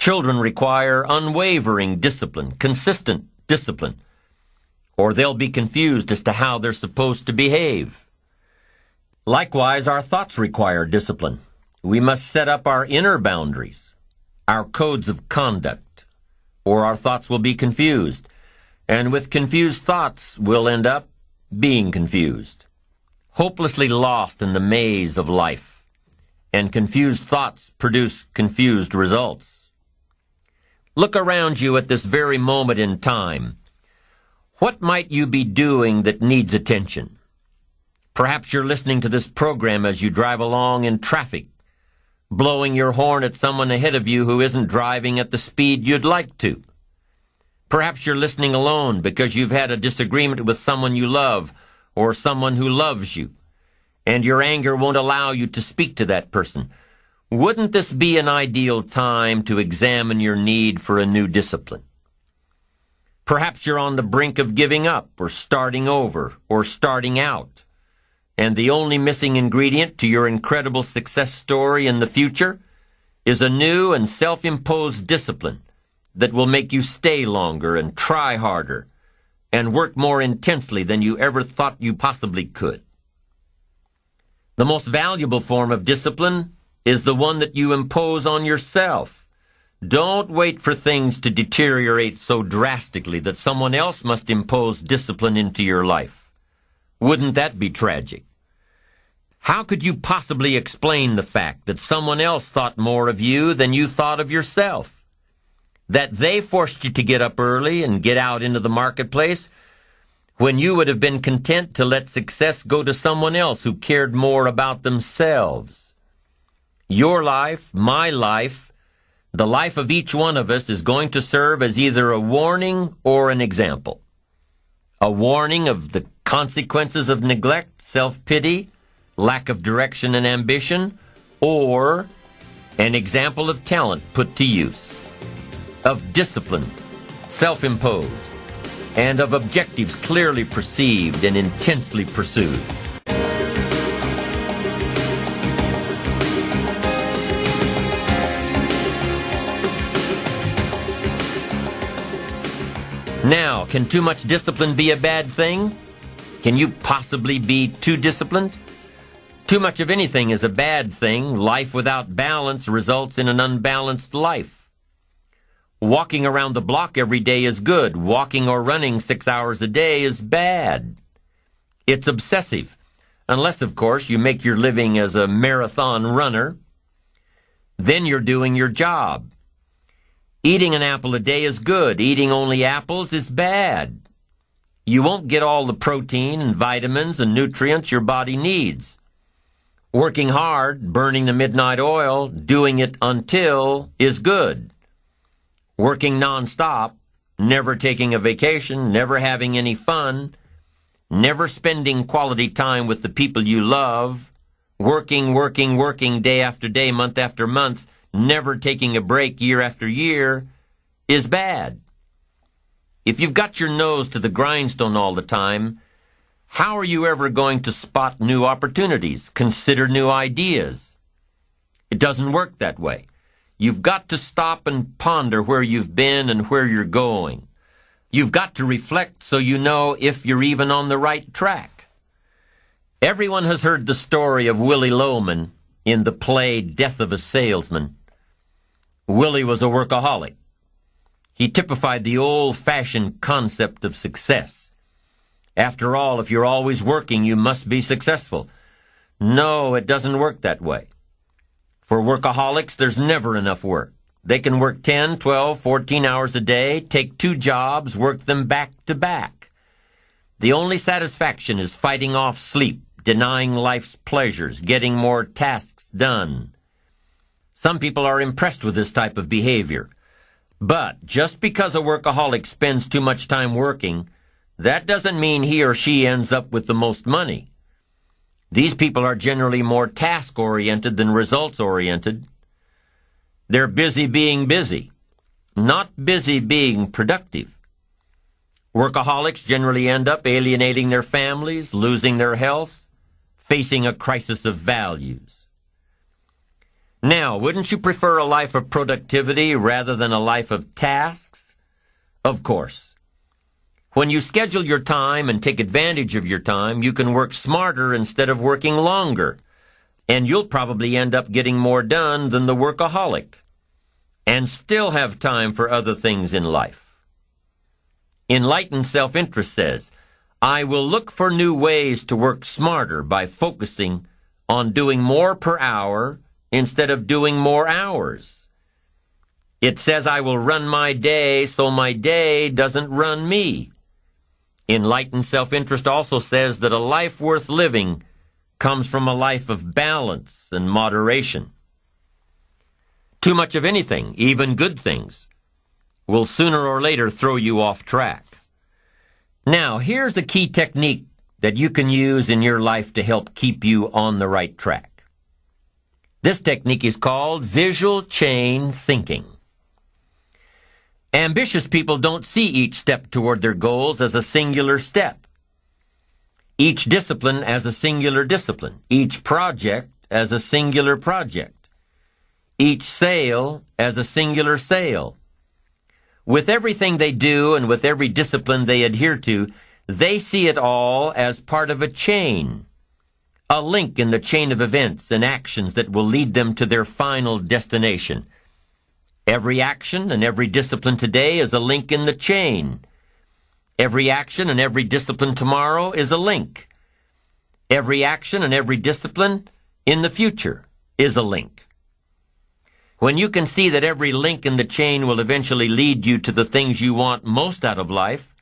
Children require unwavering discipline, consistent discipline, or they'll be confused as to how they're supposed to behave. Likewise, our thoughts require discipline. We must set up our inner boundaries, our codes of conduct, or our thoughts will be confused. And with confused thoughts, we'll end up being confused, hopelessly lost in the maze of life. And confused thoughts produce confused results. Look around you at this very moment in time. What might you be doing that needs attention? Perhaps you're listening to this program as you drive along in traffic, blowing your horn at someone ahead of you who isn't driving at the speed you'd like to. Perhaps you're listening alone because you've had a disagreement with someone you love or someone who loves you, and your anger won't allow you to speak to that person. Wouldn't this be an ideal time to examine your need for a new discipline? Perhaps you're on the brink of giving up or starting over or starting out, and the only missing ingredient to your incredible success story in the future is a new and self-imposed discipline that will make you stay longer and try harder and work more intensely than you ever thought you possibly could. The most valuable form of discipline is the one that you impose on yourself. Don't wait for things to deteriorate so drastically that someone else must impose discipline into your life. Wouldn't that be tragic? How could you possibly explain the fact that someone else thought more of you than you thought of yourself? That they forced you to get up early and get out into the marketplace when you would have been content to let success go to someone else who cared more about themselves. Your life, my life, the life of each one of us is going to serve as either a warning or an example. A warning of the consequences of neglect, self-pity, lack of direction and ambition, or an example of talent put to use, of discipline, self-imposed, and of objectives clearly perceived and intensely pursued. Now, can too much discipline be a bad thing? Can you possibly be too disciplined? Too much of anything is a bad thing. Life without balance results in an unbalanced life. Walking around the block every day is good. Walking or running 6 hours a day is bad. It's obsessive, unless, of course, you make your living as a marathon runner. Then you're doing your job. Eating an apple a day is good. Eating only apples is bad. You won't get all the protein and vitamins and nutrients your body needs. Working hard, burning the midnight oil, doing it until is good. Working nonstop, never taking a vacation, never having any fun, never spending quality time with the people you love, working day after day, month after month, never taking a break year after year, is bad. If you've got your nose to the grindstone all the time, how are you ever going to spot new opportunities, consider new ideas? It doesn't work that way. You've got to stop and ponder where you've been and where you're going. You've got to reflect so you know if you're even on the right track. Everyone has heard the story of Willie Loman in the play Death of a Salesman. Willie was a workaholic. He typified the old-fashioned concept of success. After all, if you're always working, you must be successful. No, it doesn't work that way. For workaholics, there's never enough work. They can work 10, 12, 14 hours a day, take 2 jobs, work them back to back. The only satisfaction is fighting off sleep, denying life's pleasures, getting more tasks done. Some people are impressed with this type of behavior. But just because a workaholic spends too much time working, that doesn't mean he or she ends up with the most money. These people are generally more task-oriented than results-oriented. They're busy being busy, not busy being productive. Workaholics generally end up alienating their families, losing their health, facing a crisis of values. Now, wouldn't you prefer a life of productivity rather than a life of tasks? Of course. When you schedule your time and take advantage of your time, you can work smarter instead of working longer, and you'll probably end up getting more done than the workaholic, and still have time for other things in life. Enlightened self-interest says, I will look for new ways to work smarter by focusing on doing more per hour instead of doing more hours. It says I will run my day so my day doesn't run me. Enlightened self-interest also says that a life worth living comes from a life of balance and moderation. Too much of anything, even good things, will sooner or later throw you off track. Now, here's the key technique that you can use in your life to help keep you on the right track. This technique is called visual chain thinking. Ambitious people don't see each step toward their goals as a singular step, each discipline as a singular discipline, each project as a singular project, each sale as a singular sale. With everything they do and with every discipline they adhere to, they see it all as part of a chain, a link in the chain of events and actions that will lead them to their final destination. Every action and every discipline today is a link in the chain. Every action and every discipline tomorrow is a link. Every action and every discipline in the future is a link. When you can see that every link in the chain will eventually lead you to the things you want most out of life,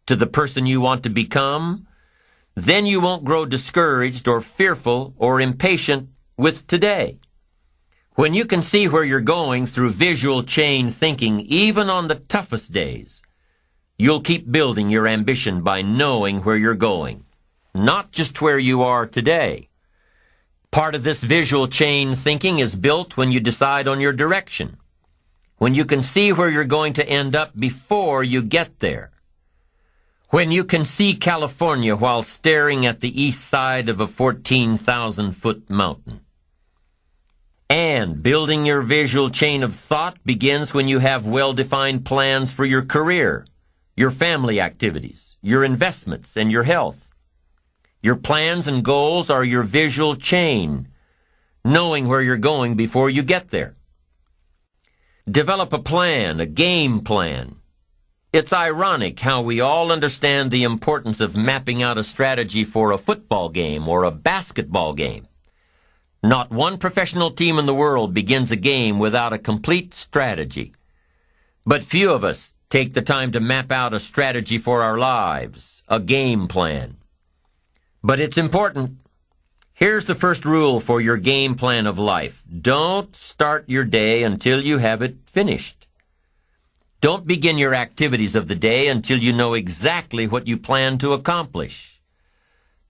to the person you want to become, then you won't grow discouraged or fearful or impatient with today. When you can see where you're going through visual chain thinking, even on the toughest days, you'll keep building your ambition by knowing where you're going, not just where you are today. Part of this visual chain thinking is built when you decide on your direction, when you can see where you're going to end up before you get there, when you can see California while staring at the east side of a 14,000-foot mountain. And building your visual chain of thought begins when you have well-defined plans for your career, your family activities, your investments, and your health. Your plans and goals are your visual chain, knowing where you're going before you get there. Develop a plan, a game plan. It's ironic how we all understand the importance of mapping out a strategy for a football game or a basketball game. Not one professional team in the world begins a game without a complete strategy. But few of us take the time to map out a strategy for our lives, a game plan. But it's important. Here's the first rule for your game plan of life. Don't start your day until you have it finished. Don't begin your activities of the day until you know exactly what you plan to accomplish.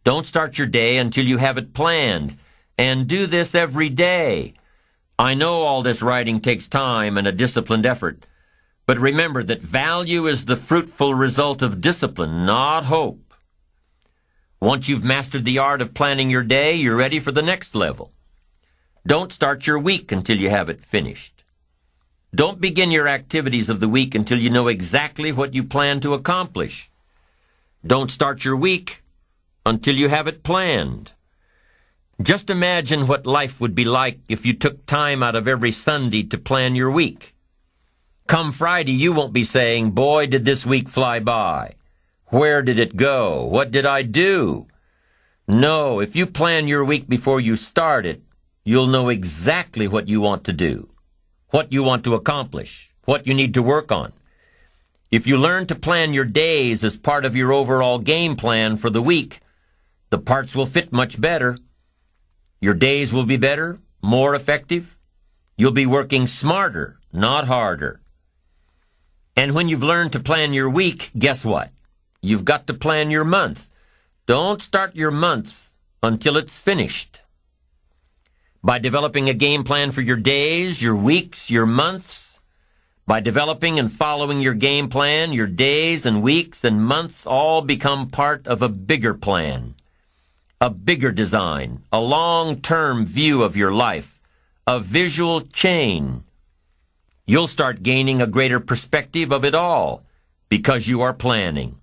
Don't start your day until you have it planned. And do this every day. I know all this writing takes time and a disciplined effort, but remember that value is the fruitful result of discipline, not hope. Once you've mastered the art of planning your day, you're ready for the next level. Don't start your week until you have it finished. Don't begin your activities of the week until you know exactly what you plan to accomplish. Don't start your week until you have it planned. Just imagine what life would be like if you took time out of every Sunday to plan your week. Come Friday, you won't be saying, boy, did this week fly by. Where did it go? What did I do? No, if you plan your week before you start it, you'll know exactly what you want to do, what you want to accomplish, what you need to work on. If you learn to plan your days as part of your overall game plan for the week, the parts will fit much better. Your days will be better, more effective. You'll be working smarter, not harder. And when you've learned to plan your week, guess what? You've got to plan your month. Don't start your month until it's finished. By developing a game plan for your days, your weeks, your months, by developing and following your game plan, your days and weeks and months all become part of a bigger plan. A bigger design, a long-term view of your life, a visual chain. You'll start gaining a greater perspective of it all because you are planning.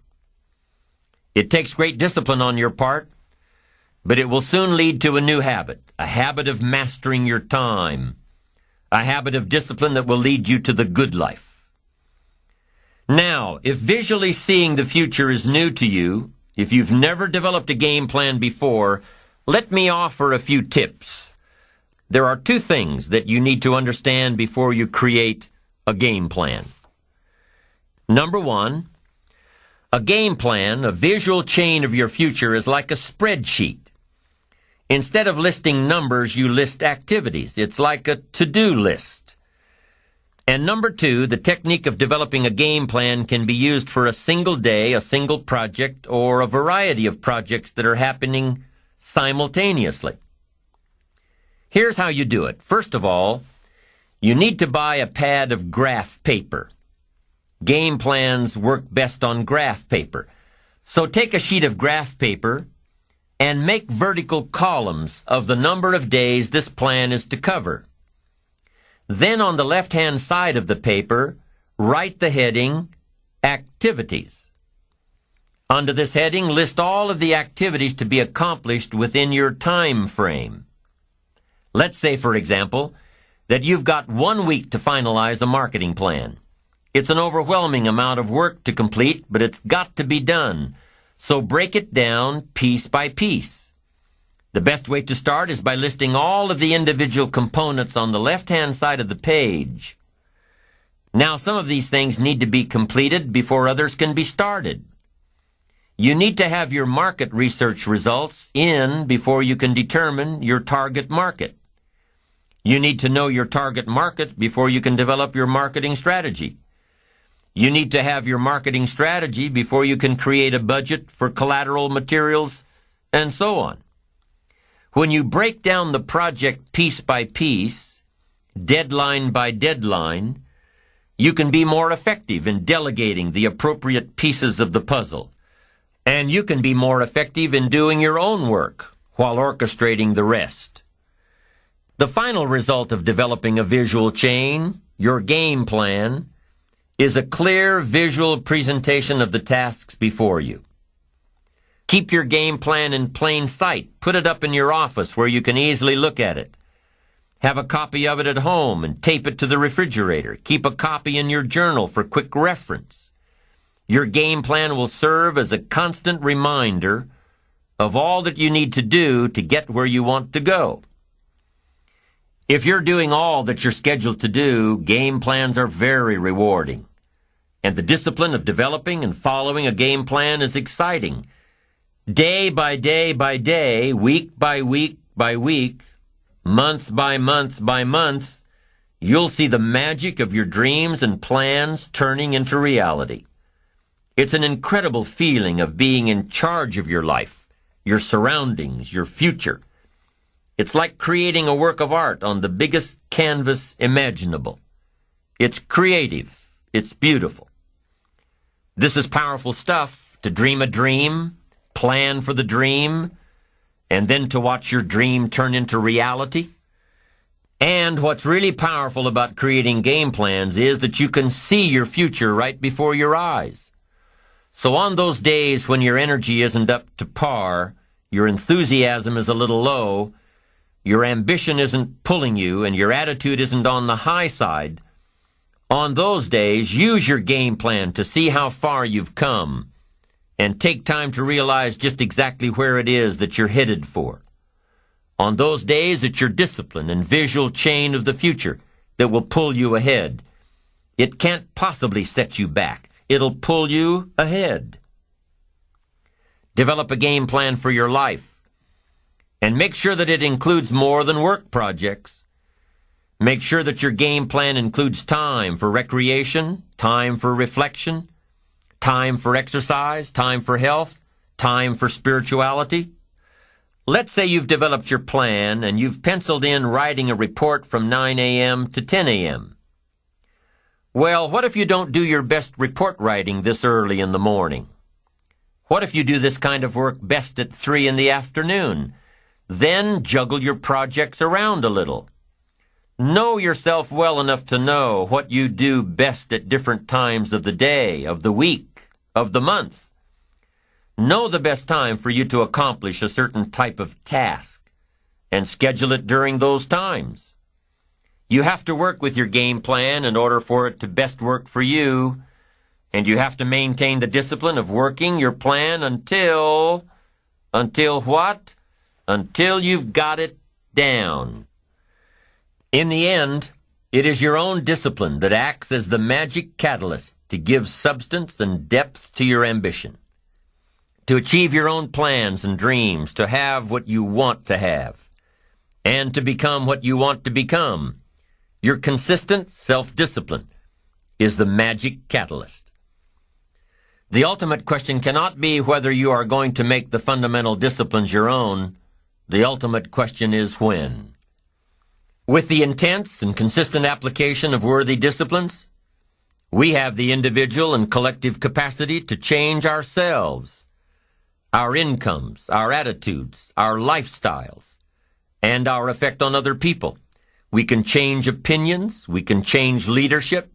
It takes great discipline on your part, but it will soon lead to a new habit, a habit of mastering your time, a habit of discipline that will lead you to the good life. Now, if visually seeing the future is new to you, if you've never developed a game plan before, let me offer a few tips. There are two things that you need to understand before you create a game plan. Number one, a game plan, a visual chain of your future, is like a spreadsheet. Instead of listing numbers, you list activities. It's like a to-do list. And number two, the technique of developing a game plan can be used for a single day, a single project, or a variety of projects that are happening simultaneously. Here's how you do it. First of all, you need to buy a pad of graph paper. Game plans work best on graph paper. So take a sheet of graph paper and make vertical columns of the number of days this plan is to cover. Then on the left-hand side of the paper, write the heading, Activities. Under this heading, list all of the activities to be accomplished within your time frame. Let's say, for example, that you've got 1 week to finalize a marketing plan. It's an overwhelming amount of work to complete, but it's got to be done. So break it down piece by piece. The best way to start is by listing all of the individual components on the left-hand side of the page. Now, some of these things need to be completed before others can be started. You need to have your market research results in before you can determine your target market. You need to know your target market before you can develop your marketing strategy. You need to have your marketing strategy before you can create a budget for collateral materials, and so on. When you break down the project piece by piece, deadline by deadline, you can be more effective in delegating the appropriate pieces of the puzzle. And you can be more effective in doing your own work while orchestrating the rest. The final result of developing a visual chain, your game plan, is a clear visual presentation of the tasks before you. Keep your game plan in plain sight. Put it up in your office where you can easily look at it. Have a copy of it at home and tape it to the refrigerator. Keep a copy in your journal for quick reference. Your game plan will serve as a constant reminder of all that you need to do to get where you want to go. If you're doing all that you're scheduled to do, game plans are very rewarding. And the discipline of developing and following a game plan is exciting. Day by day by day, week by week by week, month by month by month, you'll see the magic of your dreams and plans turning into reality. It's an incredible feeling of being in charge of your life, your surroundings, your future. It's like creating a work of art on the biggest canvas imaginable. It's creative. It's beautiful. This is powerful stuff, to dream a dream, plan for the dream, and then to watch your dream turn into reality. And what's really powerful about creating game plans is that you can see your future right before your eyes. So on those days when your energy isn't up to par, your enthusiasm is a little low, your ambition isn't pulling you, and your attitude isn't on the high side, on those days, use your game plan to see how far you've come and take time to realize just exactly where it is that you're headed for. On those days, it's your discipline and visual chain of the future that will pull you ahead. It can't possibly set you back. It'll pull you ahead. Develop a game plan for your life, and make sure that it includes more than work projects. Make sure that your game plan includes time for recreation, time for reflection, time for exercise, time for health, time for spirituality. Let's say you've developed your plan and you've penciled in writing a report from 9 a.m. to 10 a.m. Well, what if you don't do your best report writing this early in the morning? What if you do this kind of work best at 3 in the afternoon? Then juggle your projects around a little. Know yourself well enough to know what you do best at different times of the day, of the week, of the month. Know the best time for you to accomplish a certain type of task and schedule it during those times. You have to work with your game plan in order for it to best work for you, and you have to maintain the discipline of working your plan until what? Until you've got it down. In the end, it is your own discipline that acts as the magic catalyst to give substance and depth to your ambition, to achieve your own plans and dreams, to have what you want to have, and to become what you want to become. Your consistent self-discipline is the magic catalyst. The ultimate question cannot be whether you are going to make the fundamental disciplines your own. The ultimate question is when. With the intense and consistent application of worthy disciplines, we have the individual and collective capacity to change ourselves, our incomes, our attitudes, our lifestyles, and our effect on other people. We can change opinions, we can change leadership,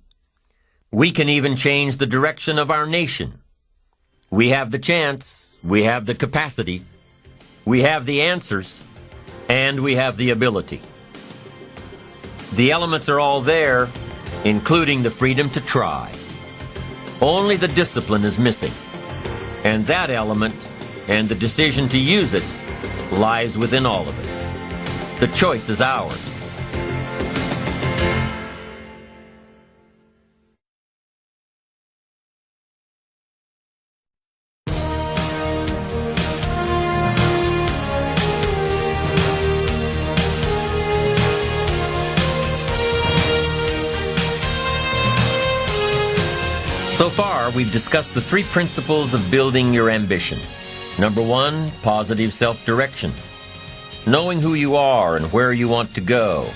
we can even change the direction of our nation. We have the chance, we have the capacity, we have the answers, and we have the ability. The elements are all there, including the freedom to try. Only the discipline is missing, and that element and the decision to use it lies within all of us. The choice is ours. So far, we've discussed the three principles of building your ambition. Number one, positive self-direction. Knowing who you are and where you want to go.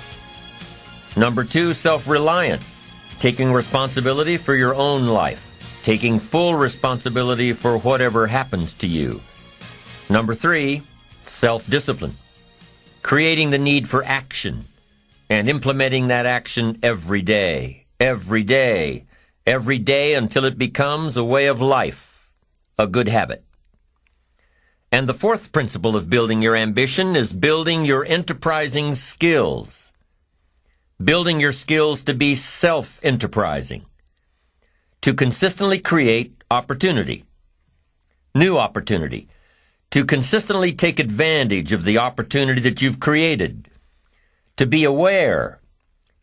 Number two, self-reliance. Taking responsibility for your own life. Taking full responsibility for whatever happens to you. Number three, self-discipline. Creating the need for action and implementing that action every day. Every day. Every day until it becomes a way of life, a good habit. And the fourth principle of building your ambition is building your enterprising skills. Building your skills to be self-enterprising. To consistently create opportunity. New opportunity. To consistently take advantage of the opportunity that you've created. To be aware.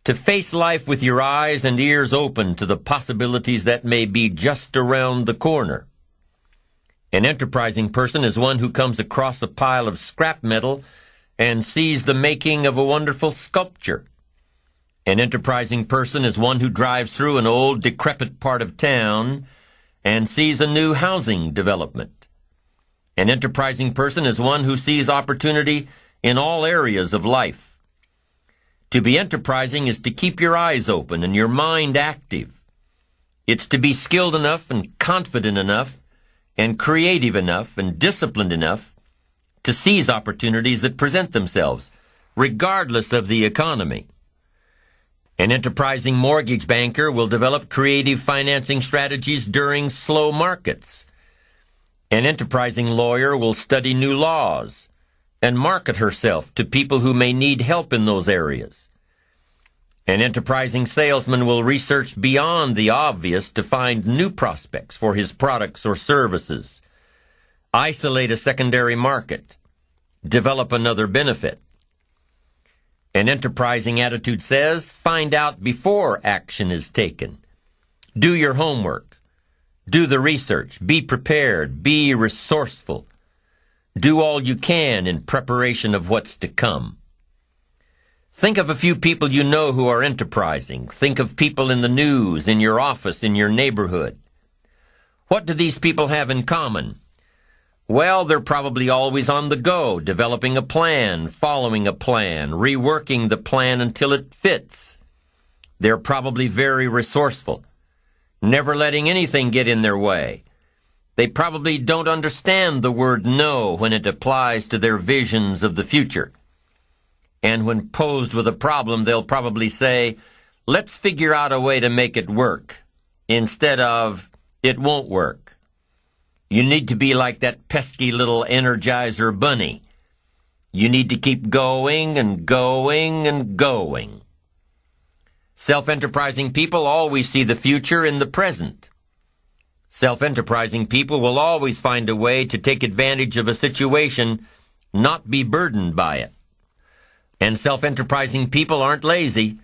To face life with your eyes and ears open to the possibilities that may be just around the corner. An enterprising person is one who comes across a pile of scrap metal and sees the making of a wonderful sculpture. An enterprising person is one who drives through an old, decrepit part of town and sees a new housing development. An enterprising person is one who sees opportunity in all areas of life. To be enterprising is to keep your eyes open and your mind active. It's to be skilled enough and confident enough and creative enough and disciplined enough to seize opportunities that present themselves, regardless of the economy. An enterprising mortgage banker will develop creative financing strategies during slow markets. An enterprising lawyer will study new laws and market herself to people who may need help in those areas. An enterprising salesman will research beyond the obvious to find new prospects for his products or services, isolate a secondary market, develop another benefit. An enterprising attitude says, find out before action is taken. Do your homework. Do the research. Be prepared. Be resourceful. Do all you can in preparation of what's to come. Think of a few people you know who are enterprising. Think of people in the news, in your office, in your neighborhood. What do these people have in common? Well, they're probably always on the go, developing a plan, following a plan, reworking the plan until it fits. They're probably very resourceful, never letting anything get in their way. They probably don't understand the word no when it applies to their visions of the future. And when posed with a problem, they'll probably say, let's figure out a way to make it work, instead of, it won't work. You need to be like that pesky little Energizer bunny. You need to keep going and going and going. Self-enterprising people always see the future in the present. Self-enterprising people will always find a way to take advantage of a situation, not be burdened by it. And self-enterprising people aren't lazy.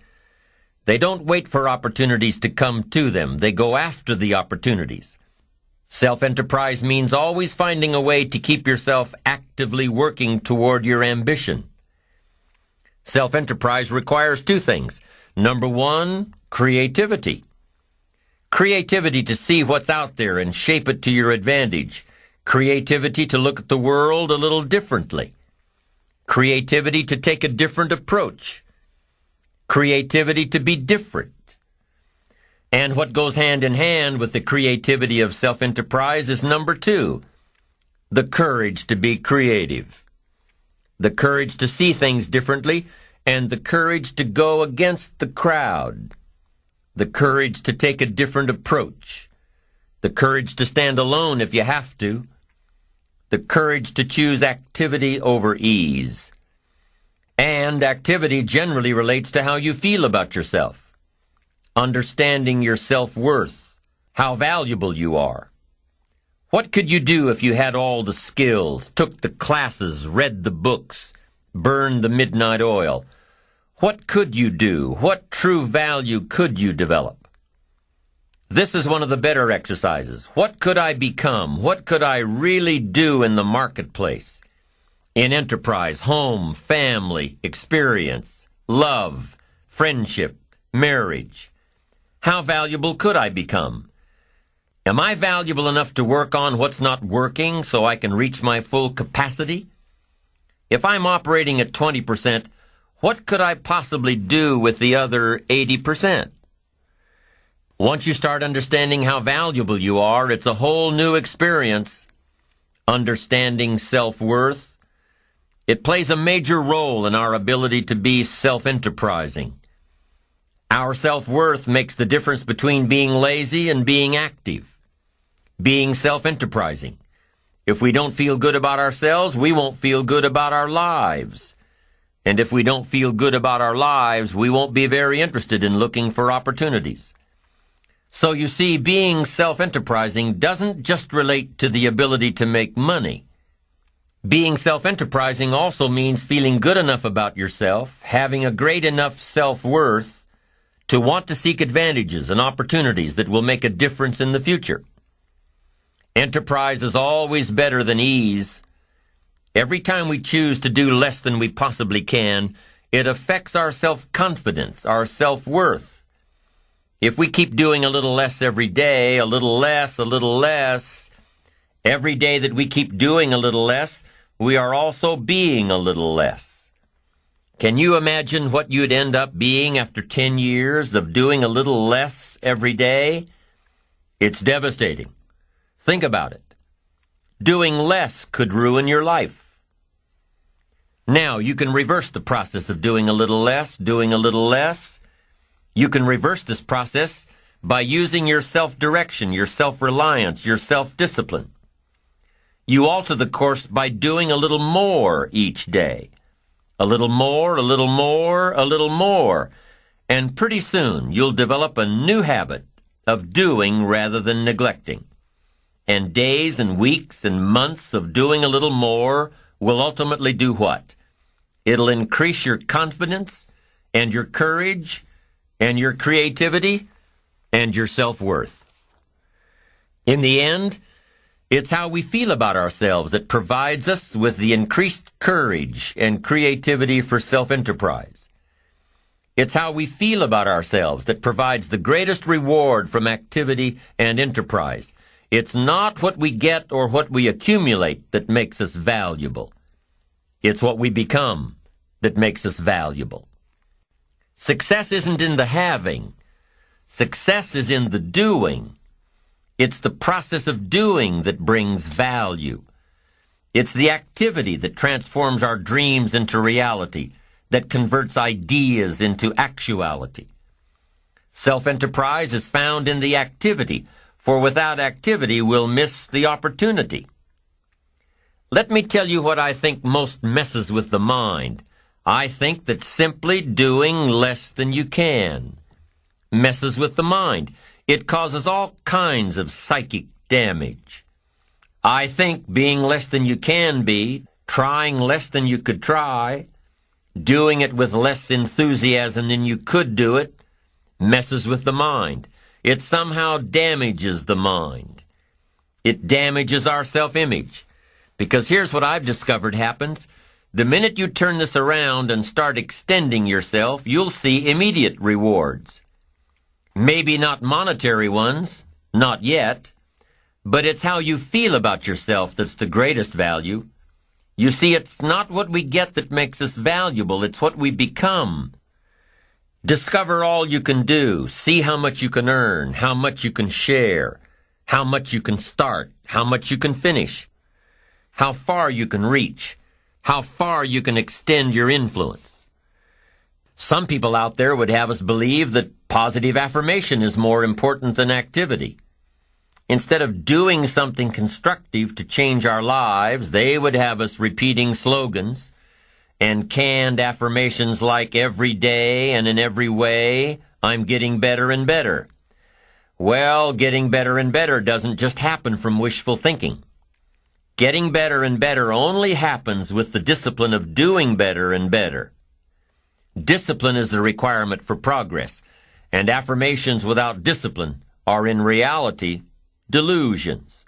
They don't wait for opportunities to come to them. They go after the opportunities. Self-enterprise means always finding a way to keep yourself actively working toward your ambition. Self-enterprise requires two things. Number one, creativity. Creativity to see what's out there and shape it to your advantage. Creativity to look at the world a little differently. Creativity to take a different approach. Creativity to be different. And what goes hand in hand with the creativity of self-enterprise is number two, the courage to be creative. The courage to see things differently, and the courage to go against the crowd. The courage to take a different approach. The courage to stand alone if you have to. The courage to choose activity over ease. And activity generally relates to how you feel about yourself. Understanding your self-worth, how valuable you are. What could you do if you had all the skills, took the classes, read the books, burned the midnight oil? What could you do? What true value could you develop? This is one of the better exercises. What could I become? What could I really do in the marketplace? In enterprise, home, family, experience, love, friendship, marriage. How valuable could I become? Am I valuable enough to work on what's not working so I can reach my full capacity? If I'm operating at 20%, what could I possibly do with the other 80%? Once you start understanding how valuable you are, it's a whole new experience. Understanding self-worth. It plays a major role in our ability to be self-enterprising. Our self-worth makes the difference between being lazy and being active. Being self-enterprising. If we don't feel good about ourselves, we won't feel good about our lives. And if we don't feel good about our lives, we won't be very interested in looking for opportunities. So you see, being self-enterprising doesn't just relate to the ability to make money. Being self-enterprising also means feeling good enough about yourself, having a great enough self-worth to want to seek advantages and opportunities that will make a difference in the future. Enterprise is always better than ease. Every time we choose to do less than we possibly can, it affects our self-confidence, our self-worth. If we keep doing a little less every day, a little less, every day that we keep doing a little less, we are also being a little less. Can you imagine what you'd end up being after 10 years of doing a little less every day? It's devastating. Think about it. Doing less could ruin your life. Now, you can reverse the process of doing a little less. You can reverse this process by using your self-direction, your self-reliance, your self-discipline. You alter the course by doing a little more each day. A little more. And pretty soon, you'll develop a new habit of doing rather than neglecting. And days and weeks and months of doing a little more will ultimately do what? It'll increase your confidence and your courage and your creativity and your self-worth. In the end, it's how we feel about ourselves that provides us with the increased courage and creativity for self-enterprise. It's how we feel about ourselves that provides the greatest reward from activity and enterprise. It's not what we get or what we accumulate that makes us valuable. It's what we become that makes us valuable. Success isn't in the having. Success is in the doing. It's the process of doing that brings value. It's the activity that transforms our dreams into reality. that converts ideas into actuality. Self-enterprise is found in the activity, for without activity we'll miss the opportunity. Let me tell you what I think most messes with the mind. I think that simply doing less than you can messes with the mind. It causes all kinds of psychic damage. I think being less than you can be, trying less than you could try, doing it with less enthusiasm than you could do it, messes with the mind. It somehow damages the mind. It damages our self-image. Because here's what I've discovered happens. The minute you turn this around and start extending yourself, you'll see immediate rewards. Maybe not monetary ones, not yet, but it's how you feel about yourself that's the greatest value. You see, it's not what we get that makes us valuable, it's what we become. Discover all you can do, see how much you can earn, how much you can share, how much you can start, how much you can finish, how far you can reach, how far you can extend your influence. Some people out there would have us believe that positive affirmation is more important than activity. Instead of doing something constructive to change our lives, they would have us repeating slogans and canned affirmations like every day and in every way, I'm getting better and better. Well, getting better and better doesn't just happen from wishful thinking. Getting better and better only happens with the discipline of doing better and better. Discipline is the requirement for progress, and affirmations without discipline are in reality delusions.